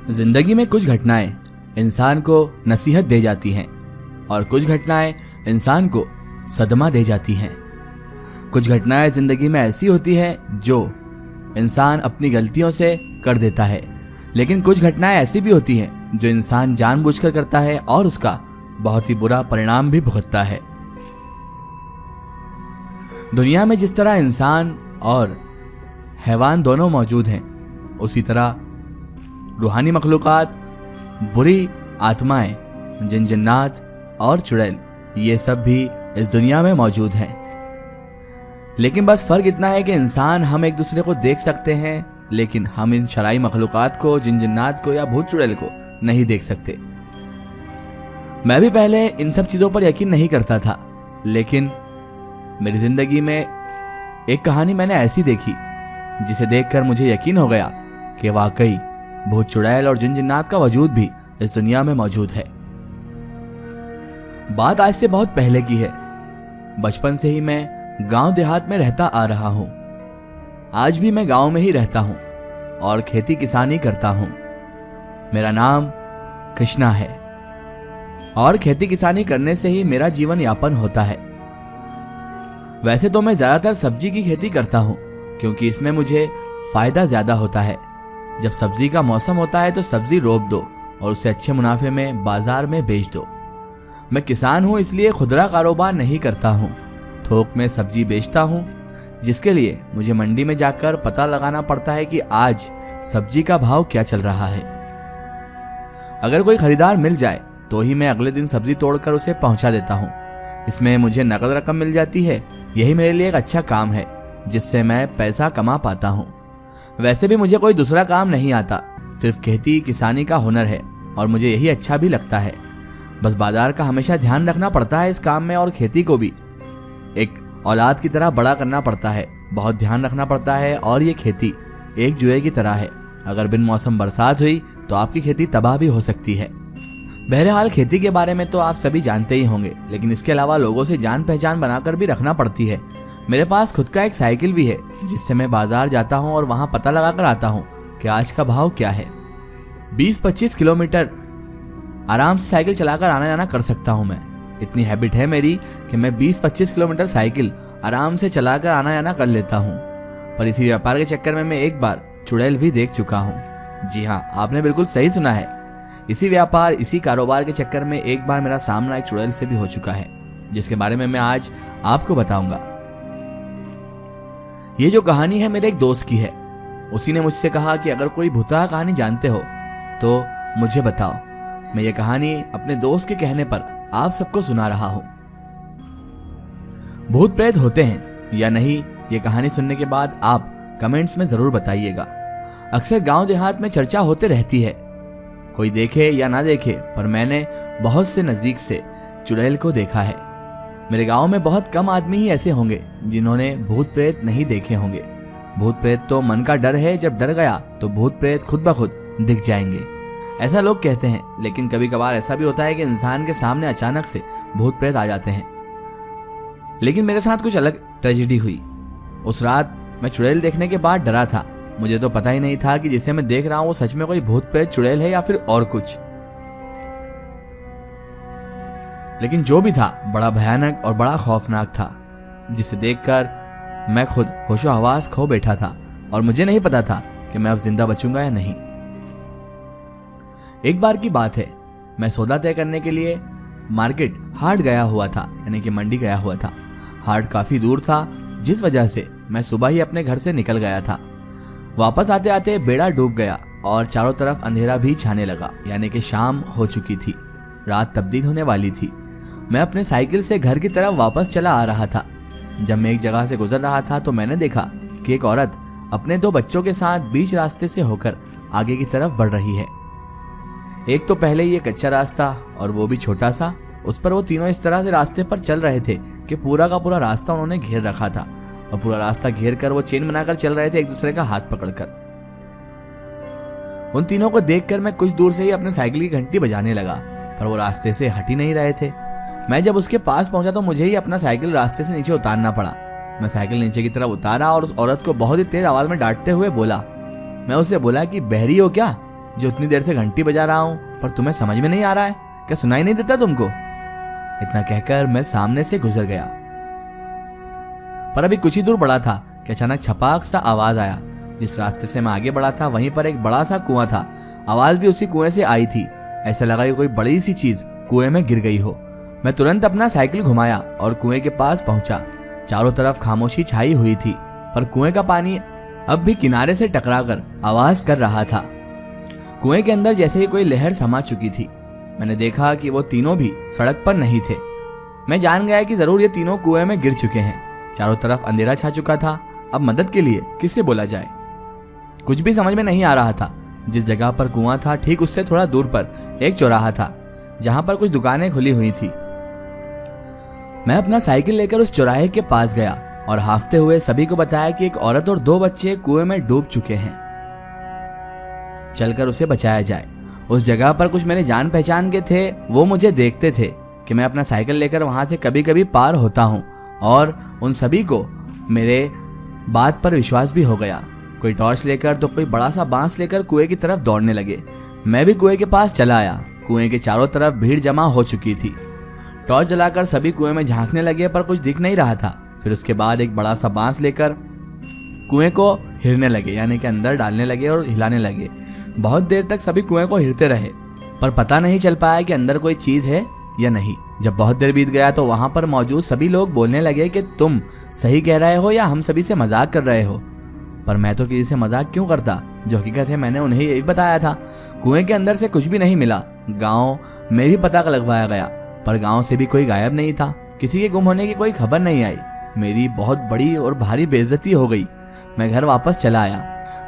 जिंदगी में कुछ घटनाएं इंसान को नसीहत दे जाती हैं और कुछ घटनाएं इंसान को सदमा दे जाती हैं। कुछ घटनाएं जिंदगी में ऐसी होती हैं जो इंसान अपनी गलतियों से कर देता है, लेकिन कुछ घटनाएं ऐसी भी होती हैं जो इंसान जानबूझकर करता है और उसका बहुत ही बुरा परिणाम भी भुगतता है। दुनिया में जिस तरह इंसान और हैवान दोनों मौजूद हैं, उसी तरह रूहानी मखलूकात, बुरी आत्माएं, जिन्नात और चुड़ैल, ये सब भी इस दुनिया में मौजूद हैं। लेकिन बस फर्क इतना है कि इंसान हम एक दूसरे को देख सकते हैं, लेकिन हम इन शराई मखलूकात को, जिन्नात को या भूत चुड़ैल को नहीं देख सकते। मैं भी पहले इन सब चीजों पर यकीन नहीं करता था, लेकिन मेरी जिंदगी में एक कहानी मैंने ऐसी देखी जिसे देखकर मुझे यकीन हो गया कि वाकई भूत चुड़ैल और जिन्नात का वजूद भी इस दुनिया में मौजूद है। बात आज से बहुत पहले की है। बचपन से ही मैं गांव देहात में रहता आ रहा हूं। आज भी मैं गांव में ही रहता हूं और खेती किसानी करता हूं। मेरा नाम कृष्णा है और खेती किसानी करने से ही मेरा जीवन यापन होता है। वैसे तो मैं ज्यादातर सब्जी की खेती करता हूं, क्योंकि इसमें मुझे फायदा ज्यादा होता है। जब सब्जी का मौसम होता है तो सब्जी रोप दो और उसे अच्छे मुनाफे में बाजार में बेच दो। मैं किसान हूं, इसलिए खुदरा कारोबार नहीं करता हूं, थोक में सब्जी बेचता हूं, जिसके लिए मुझे मंडी में जाकर पता लगाना पड़ता है कि आज सब्जी का भाव क्या चल रहा है। अगर कोई खरीदार मिल जाए तो ही मैं अगले दिन सब्जी तोड़कर उसे पहुंचा देता हूं। इसमें मुझे नकद रकम मिल जाती है। यही मेरे लिए एक अच्छा काम है जिससे मैं पैसा कमा पाता हूं। वैसे भी मुझे कोई दूसरा काम नहीं आता, सिर्फ खेती किसानी का हुनर है और मुझे यही अच्छा भी लगता है। बस बाजार का हमेशा ध्यान रखना पड़ता है इस काम में, और खेती को भी एक औलाद की तरह बड़ा करना पड़ता है। बहुत ध्यान रखना पड़ता है और ये खेती एक जुए की तरह है। अगर बिन मौसम बरसात हुई तो आपकी खेती तबाह भी हो सकती है। बहरहाल खेती के बारे में तो आप सभी जानते ही होंगे, लेकिन इसके अलावा लोगों से जान पहचान बनाकर भी रखना पड़ती है। मेरे पास खुद का एक साइकिल भी है जिससे मैं बाजार जाता हूं और वहां पता लगा कर आता हूं कि आज का भाव क्या है। 20-25 किलोमीटर आराम से साइकिल चलाकर आना जाना कर सकता हूं मैं। इतनी हैबिट है मेरी कि मैं 20-25 किलोमीटर साइकिल आराम से चलाकर आना जाना कर लेता हूं। पर इसी व्यापार के चक्कर में मैं एक बार चुड़ैल भी देख चुका हूं। जी हाँ, आपने बिल्कुल सही सुना है। इसी व्यापार, इसी कारोबार के चक्कर में एक बार मेरा सामना एक चुड़ैल से भी हो चुका है, जिसके बारे में मैं आज आपको बताऊंगा। ये जो कहानी है मेरे एक दोस्त की है। उसी ने मुझसे कहा कि अगर कोई भूतहा कहानी जानते हो तो मुझे बताओ। मैं ये कहानी अपने दोस्त के कहने पर आप सबको सुना रहा हूं। भूत प्रेत होते हैं या नहीं, ये कहानी सुनने के बाद आप कमेंट्स में जरूर बताइएगा। अक्सर गांव देहात में चर्चा होते रहती है, कोई देखे या ना देखे, पर मैंने बहुत से नजदीक से चुड़ैल को देखा है। मेरे गांव में बहुत कम आदमी ही ऐसे होंगे जिन्होंने भूत प्रेत नहीं देखे होंगे। भूत प्रेत तो मन का डर है, जब डर गया तो भूत प्रेत खुद ब खुद दिख जाएंगे, ऐसा लोग कहते हैं। लेकिन कभी कभार ऐसा भी होता है कि इंसान के सामने अचानक से भूत प्रेत आ जाते हैं। लेकिन मेरे साथ कुछ अलग ट्रेजेडी हुई। उस रात मैं चुड़ैल देखने के बाद डरा था। मुझे तो पता ही नहीं था कि जिसे मैं देख रहा हूं वो सच में कोई भूत प्रेत चुड़ैल है या फिर और कुछ। लेकिन जो भी था, बड़ा भयानक और बड़ा खौफनाक था, जिसे देखकर मैं खुद होशो हवास खो बैठा था और मुझे नहीं पता था कि मैं अब जिंदा बचूंगा या नहीं। एक बार की बात है, मैं सौदा तय करने के लिए मार्केट हाट गया हुआ था, यानी कि मंडी गया हुआ था। हाट काफी दूर था, जिस वजह से मैं सुबह ही अपने घर से निकल गया था। वापस आते आते बेड़ा डूब गया और चारों तरफ अंधेरा भी छाने लगा, यानी कि शाम हो चुकी थी, रात तब्दील होने वाली थी। मैं अपने साइकिल से घर की तरफ वापस चला आ रहा था। जब मैं एक जगह से गुजर रहा था तो मैंने देखा कि एक औरत अपने 2 बच्चों के साथ बीच रास्ते से होकर आगे की तरफ बढ़ रही है। एक तो पहले ही एक कच्चा रास्ता और वो भी छोटा सा, उस पर वो तीनों इस तरह से रास्ते पर चल रहे थे कि पूरा का पूरा रास्ता उन्होंने घेर रखा था और पूरा रास्ता घेर कर वो चेन बनाकर चल रहे थे, एक दूसरे का हाथ पकड़कर। उन तीनों को देखकर मैं कुछ दूर से ही अपने साइकिल की घंटी बजाने लगा, पर वो रास्ते से हट ही नहीं रहे थे। मैं जब उसके पास पहुंचा तो मुझे ही अपना साइकिल रास्ते से नीचे उतारना पड़ा। मैं साइकिल नीचे की तरफ उतारा और उस औरत को बहुत ही तेज आवाज में डांटते हुए बोला। मैं उससे बोला कि बहरी हो क्या, जो इतनी देर से घंटी बजा रहा हूं, पर तुम्हें समझ में नहीं आ रहा है? क्या सुनाई नहीं देता तुमको? इतना कहकर मैं सामने से गुजर गया। पर अभी कुछ ही दूर बढ़ा था कि अचानक छपाक सा आवाज आया। जिस रास्ते से मैं आगे बढ़ा था वहीं पर एक बड़ा सा कुआं था। आवाज भी उसी कुएं से आई थी। ऐसा लगा कि कोई बड़ी सी चीज कुएं में गिर गई हो। मैं तुरंत अपना साइकिल घुमाया और कुएं के पास पहुंचा। चारों तरफ खामोशी छाई हुई थी, पर कुएं का पानी अब भी किनारे से टकराकर आवाज कर रहा था। कुएं के अंदर जैसे ही कोई लहर समा चुकी थी। मैंने देखा कि वो तीनों भी सड़क पर नहीं थे। मैं जान गया कि जरूर ये तीनों कुएं में गिर चुके हैं। चारों तरफ अंधेरा छा चुका था। अब मदद के लिए किससे बोला जाए? कुछ भी समझ में नहीं आ रहा था। जिस जगह पर कुआं था ठीक उससे थोड़ा दूर पर एक चौराहा था, जहां पर कुछ दुकानें खुली हुई थी। मैं अपना साइकिल लेकर उस चौराहे के पास गया और हांफते हुए सभी को बताया कि एक औरत और 2 बच्चे कुएं में डूब चुके हैं, चलकर उसे बचाया जाए। उस जगह पर कुछ मेरे जान पहचान के थे। वो मुझे देखते थे कि मैं अपना साइकिल लेकर वहां से कभी कभी पार होता हूं, और उन सभी को मेरे बात पर विश्वास भी हो गया। कोई टॉर्च लेकर तो कोई बड़ा सा बांस लेकर कुएं की तरफ दौड़ने लगे। मैं भी कुएं के पास चला आया। कुएं के चारों तरफ भीड़ जमा हो चुकी थी। टॉर्च जलाकर सभी कुएं में झांकने लगे, पर कुछ दिख नहीं रहा था। फिर उसके बाद एक बड़ा सा बांस लेकर कुएं को हिरने लगे, यानी कि अंदर डालने लगे और हिलाने लगे। बहुत देर तक सभी कुएं को हिरते रहे, पर पता नहीं चल पाया कि अंदर कोई चीज है या नहीं। जब बहुत देर बीत गया तो वहां पर मौजूद सभी लोग बोलने लगे कि तुम सही कह रहे हो या हम सभी से मजाक कर रहे हो। पर मैं तो किसी से मजाक क्यों करता? जो हकीकत है मैंने उन्हें यही बताया था। कुएं के अंदर से कुछ भी नहीं मिला। गांव में भी पता लगवाया गया, पर गांव से भी कोई गायब नहीं था। किसी के गुम होने की कोई खबर नहीं आई। मेरी बहुत बड़ी और भारी बेइज्जती हो गई। मैं घर वापस चला आया,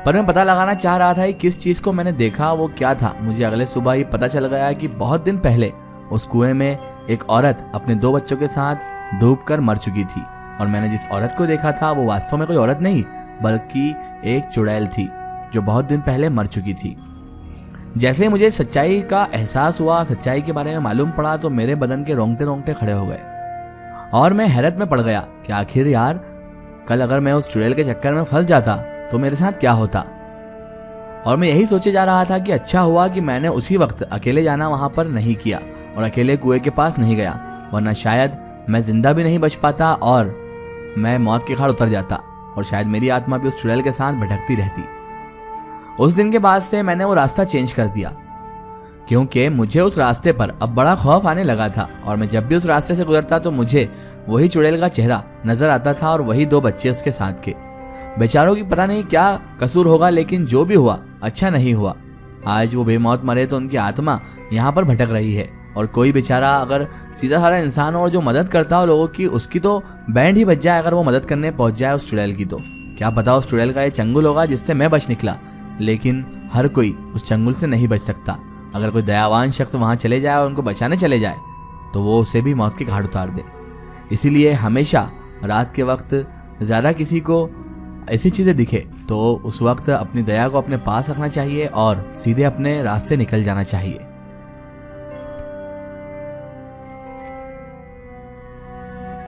पर मैं पता लगाना चाह रहा था कि किस चीज को मैंने देखा वो क्या था। मुझे अगले सुबह ही पता चल गया कि बहुत दिन पहले उस कुएं में एक औरत अपने 2 बच्चों के साथ डूबकर मर चुकी थी, और मैंने जिस औरत को देखा था वो वास्तव में कोई औरत नहीं बल्कि एक चुड़ैल थी जो बहुत दिन पहले मर चुकी थी। जैसे ही मुझे सच्चाई का एहसास हुआ, सच्चाई के बारे में मालूम पड़ा, तो मेरे बदन के रोंगटे रोंगटे खड़े हो गए और मैं हैरत में पड़ गया कि आखिर यार, कल अगर मैं उस चुड़ैल के चक्कर में फंस जाता तो मेरे साथ क्या होता। और मैं यही सोचे जा रहा था कि अच्छा हुआ कि मैंने उसी वक्त अकेले जाना वहां पर नहीं किया और अकेले कुएं के पास नहीं गया, वरना शायद मैं जिंदा भी नहीं बच पाता और मैं मौत के घाट उतर जाता, और शायद मेरी आत्मा भी उस चुड़ैल के साथ भटकती रहती। उस दिन के बाद से मैंने वो रास्ता चेंज कर दिया, क्योंकि मुझे उस रास्ते पर अब बड़ा खौफ आने लगा था, और मैं जब भी उस रास्ते से गुजरता तो मुझे वही चुड़ैल का चेहरा नजर आता था और वही 2 बच्चे उसके साथ के। बेचारों की पता नहीं क्या कसूर होगा, लेकिन जो भी हुआ अच्छा नहीं हुआ। आज वो बेमौत मरे तो उनकी आत्मा यहाँ पर भटक रही है, और कोई बेचारा अगर सीधा साधा इंसान हो जो मदद करता हो लोगों की, उसकी तो बैंड ही बज जाए अगर वो मदद करने पहुंच जाए उस चुड़ैल की। तो क्या पता उस चुड़ैल का ये चंगुल होगा जिससे मैं बच निकला, लेकिन हर कोई उस चंगुल से नहीं बच सकता। अगर कोई दयावान शख्स वहां चले जाए और उनको बचाने चले जाए तो वो उसे भी मौत के घाट उतार दे। इसीलिए हमेशा रात के वक्त ज्यादा किसी को ऐसी चीजें दिखे तो उस वक्त अपनी दया को अपने पास रखना चाहिए और सीधे अपने रास्ते निकल जाना चाहिए।